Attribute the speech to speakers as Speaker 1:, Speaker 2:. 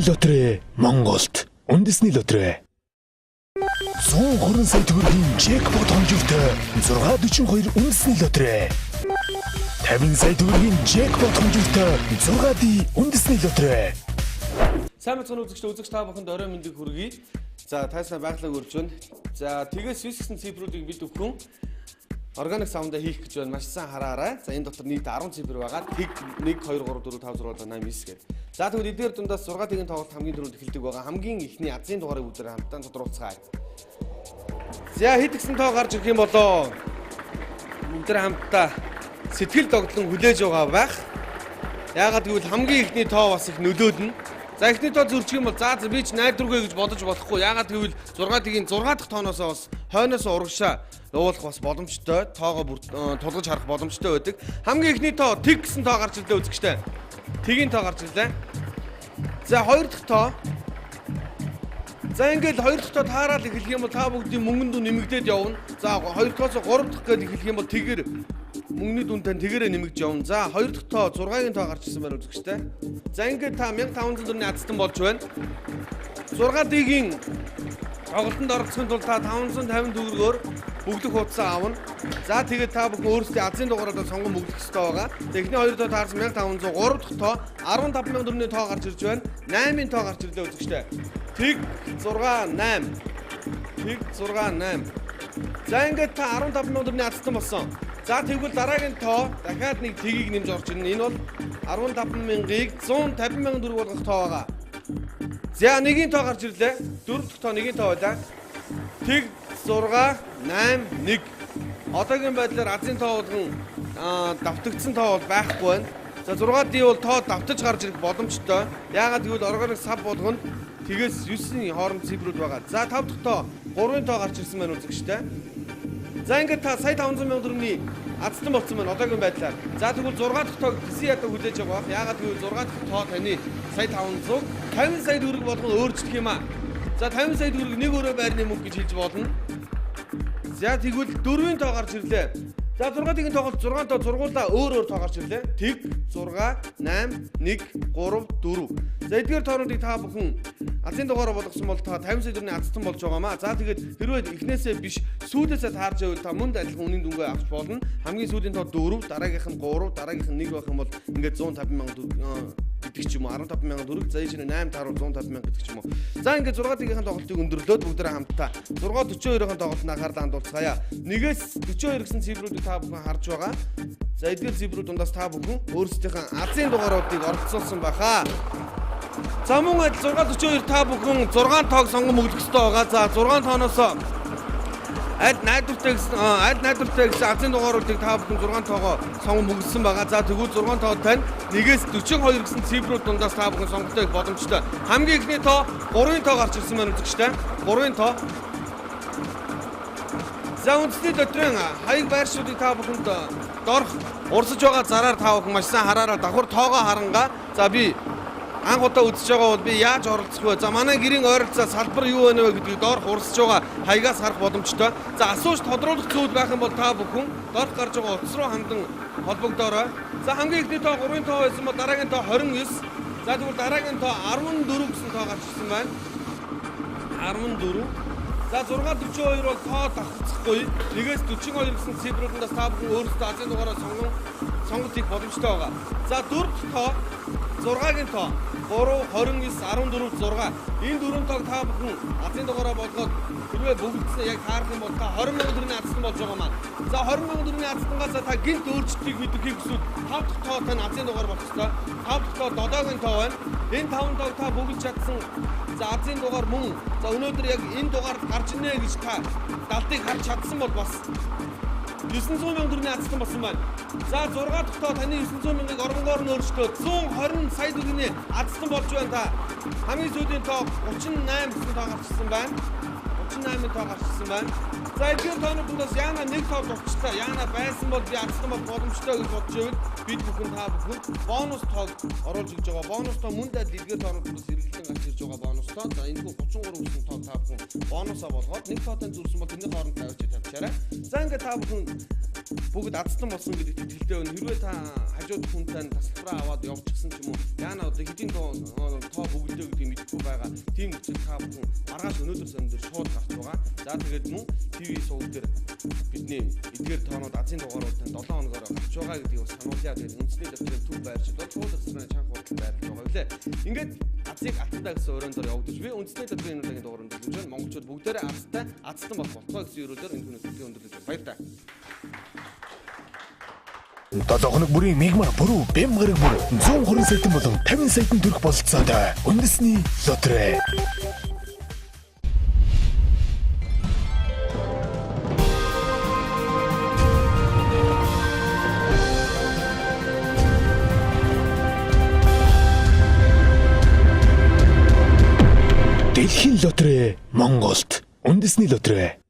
Speaker 1: лотерей Монголд үндэсний лотерей 120 сая төгрөгийн джекпот хонжигтой 642 үндэсний лотерей 50 сая төгрөгийн джекпот хонжигтой 6D үндэсний лотерей.
Speaker 2: Сайн мэцэн үзэгч та бүхэнд орой мэндийг хүргэе. За тайснаа байглааг өрж байна. За тэгээс 9 гэсэн цифруудыг бид бүхэн органик саундаа хийх гэж байна. Маш сайн хараарай. За энэ дотор нийт 10 цифр байгаа. Тэг 1 2 3 4 5 6 7 8 9 гэдэг. За тэгвэл эдгээр дундаас 6 тэгний тоглолт хамгийн түрүүнд эхэлдэг байгаа. Хамгийн ихний азийн дугаарыг бүгдээр хамтдаа тодорхойлцгаая. За хэд гэсэн тоо гарч ирэх юм болоо. Бүгдээр хамтдаа сэтгэл догтлон хүлээж байгаа байх. Яагаад гэвэл хамгийн ихний тоо бас их нөлөөлнө. За ихний тоо зөрчих юм бол за би ч найдваргүй гэж бодож болохгүй. Яагаад гэвэл 6 тэгийн 6 дахь тооноос бас хойноос урагшаа явуулах бас боломжтой. Тоогоо тулгаж харах боломжтой байдаг. Хамгийн ихний тоо тэг гэсэн тоо гарч ирлээ үзэгчтэй. Тэгийн тоо гарч ирлээ. За 2 дахь тоо. За ингээд 2 дахь тоо таараад эхлэх юм бол та бүгдийн мөнгөн дүү нэмэгдээд явна. За 2 дахь 3 дахь гээд эхлэх юм бол тэгэр мөнгөний дүнтэй тэгэрээ нэмэгдэж явна. За 2 дахь тоо 6-гийн тоо гарч ирсэн байна үзэгчтэй. За ингээд та 1500 төгрөгийн азтан болж байна. 6D-гийн тоглолтод оролцохын тулд та 550 төгрөгөөр бүгдх хуудасаа авна. За тэгээд та бүхэн өөрсдийн азийн дугаараа сонгон бүгдэх ёстой байгаа. Эхний 2 тоо таарсан 1500, 3 дахь тоо 15000 төгрөгийн тоо гарч ирж байна. 8-ийн тоо гарч ирлээ үзэгчтэй. Тэг 6 8. Тэг 6 8. За ингээд та 15000 төгрөгийн азтан болсон. За тэгвэл дараагийн тоо дахиад нэг тгийг нэмж орж ирнэ. Энэ бол 15000-ыг 150000 төгрөг болгох тоо байгаа. За нэгийн тоо гарч ирлээ. 4 дахь тоо нэгийн тоо байлаа. Тэг 6 8 1. Одоогийн байдлаар азийн тоо болгон давтагдсан тоо бол байхгүй байна. За 6D бол тоо давтаж гарч ирэх боломжтой. Яагаад гэвэл органик сав болгоно тэгээс 9-ийн хооронд цифрүүд байгаа. За 5 дахь тоо 3-ын тоо гарч ирсэн байна үзэгчтэй. За ингээд та сая 500,000 төгрөгийн азтан болсон байна одоогийн байдлаар. За тэгвэл 6 дахь тоог хэсэг ядаа хүлээж байгаа. Яагаад гэвэл 6 дахь тоо таны сая 500 50 сая төгрөг болгон өөрчлөх юм аа. За 50 сая төгрөг нэг өрөө байрны мөнгө гэж хэлж болно. За тэгвэл 4-ийн тоо гарч ирлээ. За 6 тэгийн тоглолт 6 тоо зургуулаа өөр тоо гарч ирлээ. Тэг 6 8 1 3 4. За эдгээр тоонуудыг та бүхэн азийн дугаараа болгосон бол та 50 сая төгрөгийн азтан болж байгаамаа. За тэгээд хэрвээ эхнээсээ биш сүүлээсээ таарж байвал та мөн адилхан үнийн дүнгээ авч болно. Хамгийн сүүлийн тоо 4, дараагийнх нь 3, дараагийнх нь 1 байх юм бол ингээд 150,000 гэдэг ч юм уу 15,000 төгрөг. За энэ 8 тааруу 150,000 гэдэг ч юм уу. За ингээд 6 тагийнхаа тоглолтыг өндөрлөөд бүгдээрээ хамтдаа 642-ын тоглолтод анхаарлаа хандуулцгаая. Нэгээс 42 гэсэн цифруудыг та бүхэн харж байгаа. За эдгээр цифрүүд дундаас та бүхэн өөрсдийнхээ азийн дугааруудыг оролцуулсан байхаа. За мөн адил 642 та бүхэн 6 тоог сонгон мөглөх ёстой байгаа. За 6 тооноос аль найдвартай гэсэн азийн дугааруудыг та бүхэн 6 тоогоо сонгон мөглсөн байгаа. За тэгвэл 6 тоо тань нэгээс 42 гэсэн цифрүүд дундаас та бүхэн сонголтоо хийх боломжтой. Хамгийн ихний тоо 3-ын тоо гарч ирсэн байна үзэгчтэй. 3-ын тоо. За үндэсний лотерейн хаяг байршуудыг та бүхэнд дорх урсаж байгаа зараар та бүхэн маш сайн хараараа давхар тоогоо харангаа. За би анх удаа үзэж байгаа бол би яаж оролцох вэ? За манай гэрийн ойролцоо салбар юу байна вэ гэдгийг доорх урсаж байгаа хаягаас харах боломжтой. За асууж тодруулах зүйл байх юм бол та бүхэн доорх гарч байгаа утас руу хандан холбогдоорой. За хамгийн ихний тоо 3-ын тоо байсан бол дараагийн тоо 29. За тэгвэл дараагийн тоо 14 гэсэн тоо гарч ирсэн байна. 14. За 642 бол тоо давхцахгүй. Нэгээс 42 гэсэн цифруудаас та бүхэн өөрсдөө азийн дугаараа сонголт хийх боломжтой байгаа. За 4 дахь тоо 6-гийн тоо 3 29 14 6. Энэ дөрвөн тоог та бүхэн азийн дугаараа болгоод хэрвээ бүгдсээ яг харах юм бол та 20,000 төгрөгийн азтан болж байгаа маань. За 20,000 төгрөгийн азтангаас та гинт өөрчлөлтийг мэдэх гэсэн 5 дахь тоо тань азийн дугаар болох ёстой. 5 дахь тоо 7-гийн тоо байна. Энэ 5 тоог та бүгд чадсан. За азийн дугаар мөн. За өнөөдөр яг энэ дугаард гарч ирнэ гэж та далтыг харж чадсан бол бас 900,000 төгрөгийн азтан болсон байна. За 6 дахь тоо таны 900,000-ыг оронгоор нь өөрчлөөд 120 сая төгрөгийн азтан болж байна та. Хамгийн сүүлийн тоо 38 гэсэн тоо гарчсан байна. 38 тоо гарчсан байна. За эдгээр тоонуудаас яана нэг тоо дурчтай. Яана байсан бол би азтан бол боломжтой гэж бодож байвал бид бүхэн та бүхэн бонус тоог оруулж ирж байгаа. Бонус тоо мөн дад эдгээр тоонуудаас хэрэглэн гарч ирж байгаа бонус тоо. За энэ 33 гэсэн тоо та бүхэн бонусаа болгоод нэг тоотой зүрсэн бол тэрний хооронд тавьчаарай. За ингээд та бүхэн бүгд азтан болсон гэдэгт итгэлтэй байна. Хэрвээ та хажууд хүнтэй тасалбараа аваад явчихсан ч юм уу. Яана одоо хэдийн тоо бүгдээ гэдгийг тийм үчиг та бүхэн маргааш өнөөдөр сарын дээр шууд гарч байгаа. За тэгээд мөн ТV сувг дээр бидний эдгээр тоонууд азийн дугааруудад 7 хоногоор гарч байгаа гэдгийг сануулъя. Тэгээд үндэсний төвчний төв байршил бол шууд ресторанын чанга хурдан байрлаж байгаа билээ. Ингээд азийг атандаа гэсэн өрөөнд дор явагдаж би үндэсний төвчний өнөөдрийн дугаарыг дэлгэж байна. Монголчууд бүгдээрээ азтан бол болцгоо гэсэн өрөөлөөр энэ хүнээс өндөрлөж байна. Баяр та.
Speaker 1: 7 хоног бүрийн мигмар бүрүү бэм гараг бүр 120 сая болон 50 сая төгрөг бололцоотой үндэсний лотерей. Дэлхийн лотерей Монголд үндэсний лотерей